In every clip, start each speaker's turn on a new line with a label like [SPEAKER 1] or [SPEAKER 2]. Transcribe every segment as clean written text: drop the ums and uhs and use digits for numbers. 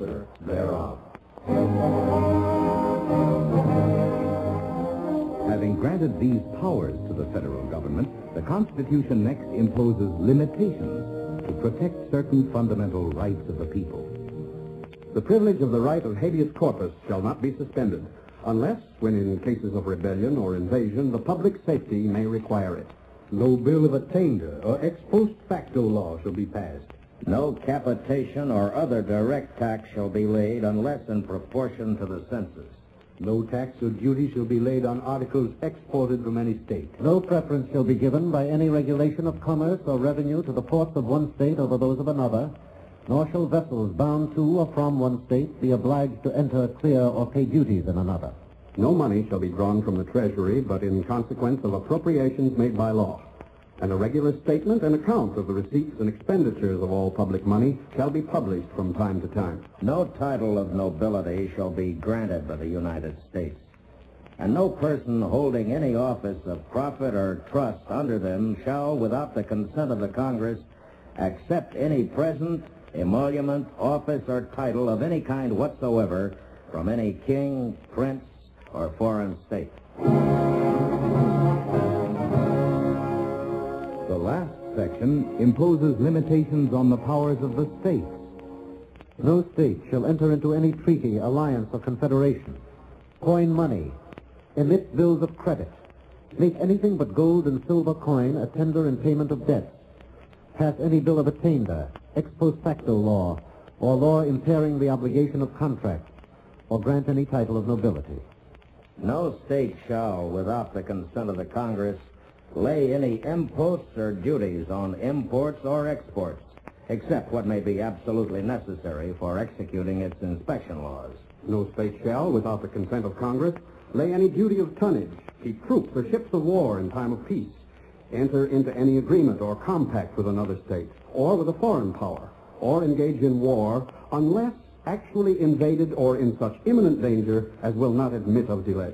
[SPEAKER 1] officer thereof.
[SPEAKER 2] Having granted these powers to the federal government, the Constitution next imposes limitations to protect certain fundamental rights of the people.
[SPEAKER 1] The privilege of the right of habeas corpus shall not be suspended, unless, when in cases of rebellion or invasion, the public safety may require it. No bill of attainder or ex post facto law shall be passed.
[SPEAKER 3] No capitation or other direct tax shall be laid unless in proportion to the census.
[SPEAKER 1] No tax or duty shall be laid on articles exported from any state.
[SPEAKER 4] No preference shall be given by any regulation of commerce or revenue to the ports of one state over those of another, nor shall vessels bound to or from one state be obliged to enter, clear, or pay duties in another.
[SPEAKER 1] No money shall be drawn from the Treasury but in consequence of appropriations made by law. And a regular statement and account of the receipts and expenditures of all public money shall be published from time to time.
[SPEAKER 3] No title of nobility shall be granted by the United States, and no person holding any office of profit or trust under them shall, without the consent of the Congress, accept any present, emolument, office, or title of any kind whatsoever from any king, prince, or foreign state.
[SPEAKER 2] The last section imposes limitations on the powers of the states.
[SPEAKER 4] No state shall enter into any treaty, alliance, or confederation, coin money, emit bills of credit, make anything but gold and silver coin a tender in payment of debts, pass any bill of attainder, ex post facto law, or law impairing the obligation of contract, or grant any title of nobility.
[SPEAKER 3] No state shall, without the consent of the Congress, lay any imposts or duties on imports or exports, except what may be absolutely necessary for executing its inspection laws.
[SPEAKER 1] No state shall, without the consent of Congress, lay any duty of tonnage, keep troops or ships of war in time of peace, enter into any agreement or compact with another state, or with a foreign power, or engage in war, unless actually invaded or in such imminent danger as will not admit of delay.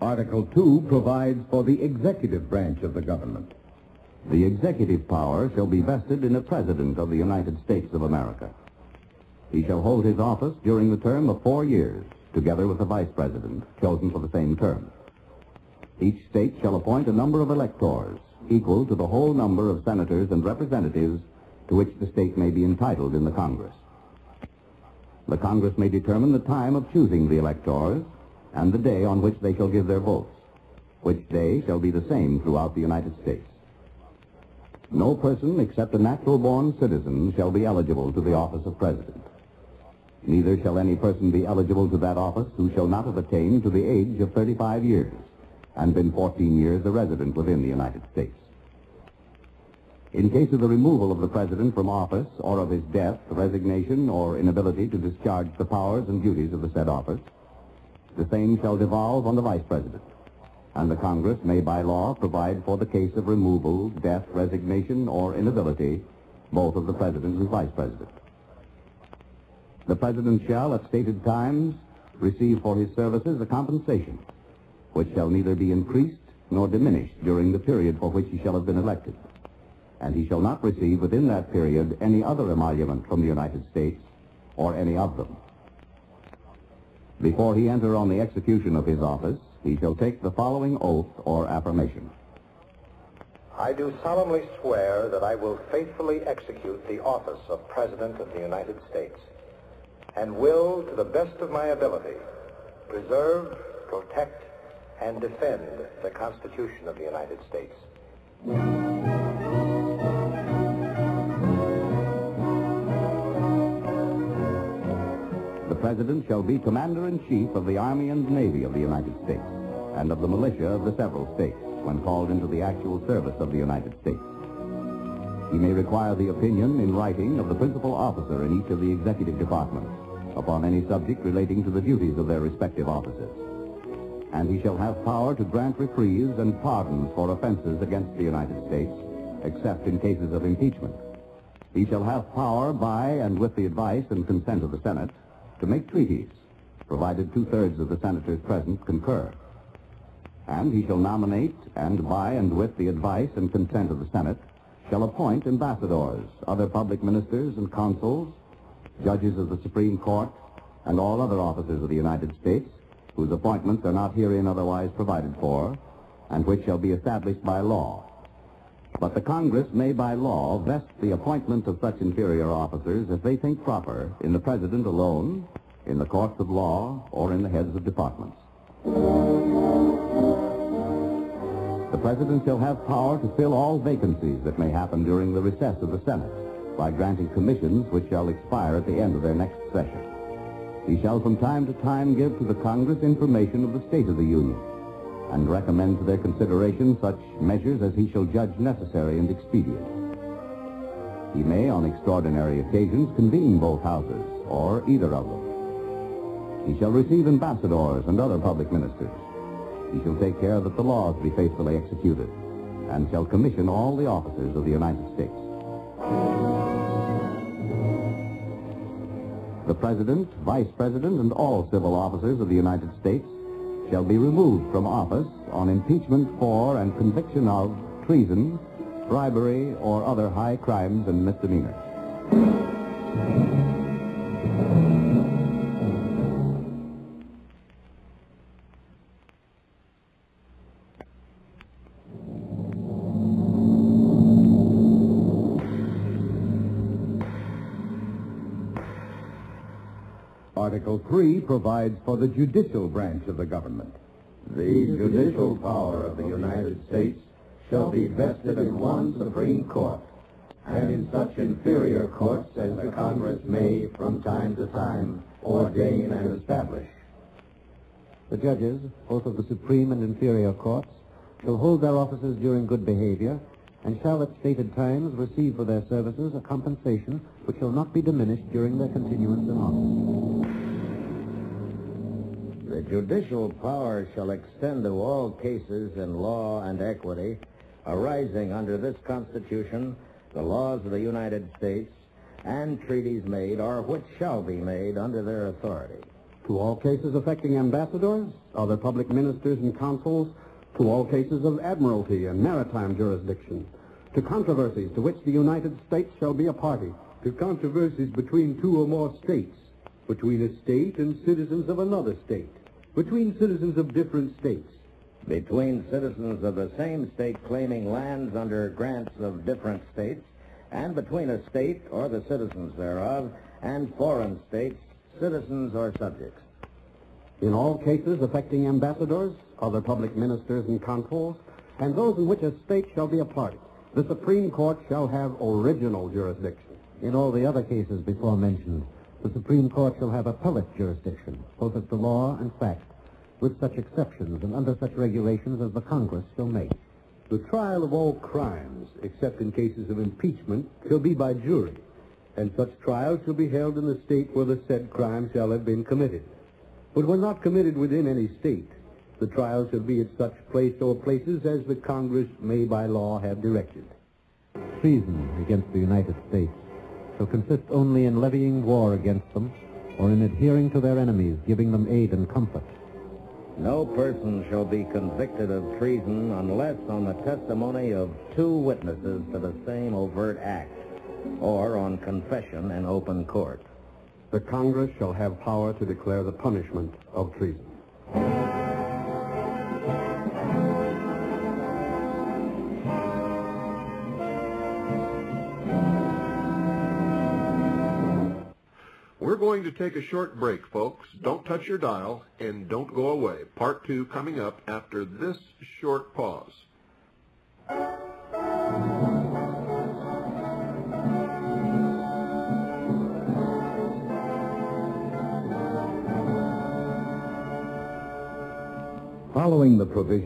[SPEAKER 2] Article 2 provides for the executive branch of the government. The executive power shall be vested in a President of the United States of America. He shall hold his office during the term of 4 years, together with the Vice President, chosen for the same term. Each state shall appoint a number of electors, equal to the whole number of senators and representatives to which the state may be entitled in the Congress. The Congress may determine the time of choosing the electors and the day on which they shall give their votes, which day shall be the same throughout the United States. No person except a natural-born citizen shall be eligible to the office of President. Neither shall any person be eligible to that office who shall not have attained to the age of 35 years and been 14 years a resident within the United States. In case of the removal of the President from office or of his death, resignation, or inability to discharge the powers and duties of the said office, the same shall devolve on the Vice President, and the Congress may by law provide for the case of removal, death, resignation, or inability, both of the President and Vice President. The President shall, at stated times, receive for his services a compensation, which shall neither be increased nor diminished during the period for which he shall have been elected, and he shall not receive within that period any other emolument from the United States or any of them. Before he enter on the execution of his office, he shall take the following oath or affirmation.
[SPEAKER 5] I do solemnly swear that I will faithfully execute the office of President of the United States and will, to the best of my ability, preserve, protect, and defend the Constitution of the United States.
[SPEAKER 2] The President shall be Commander-in-Chief of the Army and Navy of the United States and of the militia of the several states when called into the actual service of the United States. He may require the opinion in writing of the principal officer in each of the executive departments upon any subject relating to the duties of their respective offices. And he shall have power to grant reprieves and pardons for offenses against the United States, except in cases of impeachment. He shall have power by and with the advice and consent of the Senate to make treaties, provided 2/3 of the senators present concur. And he shall nominate, and by and with the advice and consent of the Senate, shall appoint ambassadors, other public ministers and consuls, judges of the Supreme Court, and all other officers of the United States, whose appointments are not herein otherwise provided for, and which shall be established by law. But the Congress may by law vest the appointment of such inferior officers if they think proper in the President alone, in the courts of law, or in the heads of departments. The President shall have power to fill all vacancies that may happen during the recess of the Senate by granting commissions which shall expire at the end of their next session. He shall from time to time give to the Congress information of the state of the Union and recommend to their consideration such measures as he shall judge necessary and expedient. He may, on extraordinary occasions, convene both houses, or either of them. He shall receive ambassadors and other public ministers. He shall take care that the laws be faithfully executed, and shall commission all the officers of the United States. The President, Vice President, and all civil officers of the United States shall be removed from office on impeachment for and conviction of treason, bribery, or other high crimes and misdemeanors.
[SPEAKER 6] Article 3 provides for the judicial branch of the government.
[SPEAKER 3] The judicial power of the United States shall be vested in one Supreme Court, and in such inferior courts as the Congress may, from time to time, ordain and establish.
[SPEAKER 4] The judges, both of the Supreme and Inferior Courts, shall hold their offices during good behavior, and shall at stated times receive for their services a compensation which shall not be diminished during their continuance in office.
[SPEAKER 3] The judicial power shall extend to all cases in law and equity arising under this Constitution, the laws of the United States, and treaties made or which shall be made under their authority.
[SPEAKER 1] To all cases affecting ambassadors, other public ministers and consuls, to all cases of admiralty and maritime jurisdiction, to controversies to which the United States shall be a party,
[SPEAKER 6] To controversies between two or more states, between a state and citizens of another state, between citizens of different states,
[SPEAKER 3] Between citizens of the same state claiming lands under grants of different states, and between a state or the citizens thereof and foreign states, citizens or subjects.
[SPEAKER 1] in all cases affecting ambassadors, other public ministers and consuls, and those in which a state shall be a party, the Supreme Court shall have original jurisdiction.
[SPEAKER 4] In all the other cases before mentioned, the Supreme Court shall have appellate jurisdiction, both at the law and fact, with such exceptions and under such regulations as the Congress shall make.
[SPEAKER 6] the trial of all crimes, except in cases of impeachment, shall be by jury, and such trials shall be held in the state where the said crime shall have been committed. But when not committed within any state, the trial shall be at such place or places as the Congress may by law have directed.
[SPEAKER 4] Treason against the United States shall consist only in levying war against them or in adhering to their enemies, giving them aid and comfort.
[SPEAKER 3] No person shall be convicted of treason unless on the testimony of two witnesses to the same overt act, or on confession in open court.
[SPEAKER 1] The Congress shall have power to declare the punishment of treason.
[SPEAKER 7] We're going to take a short break, folks. Don't touch your dial and don't go away. Part 2 coming up after this short pause.
[SPEAKER 6] Following the provision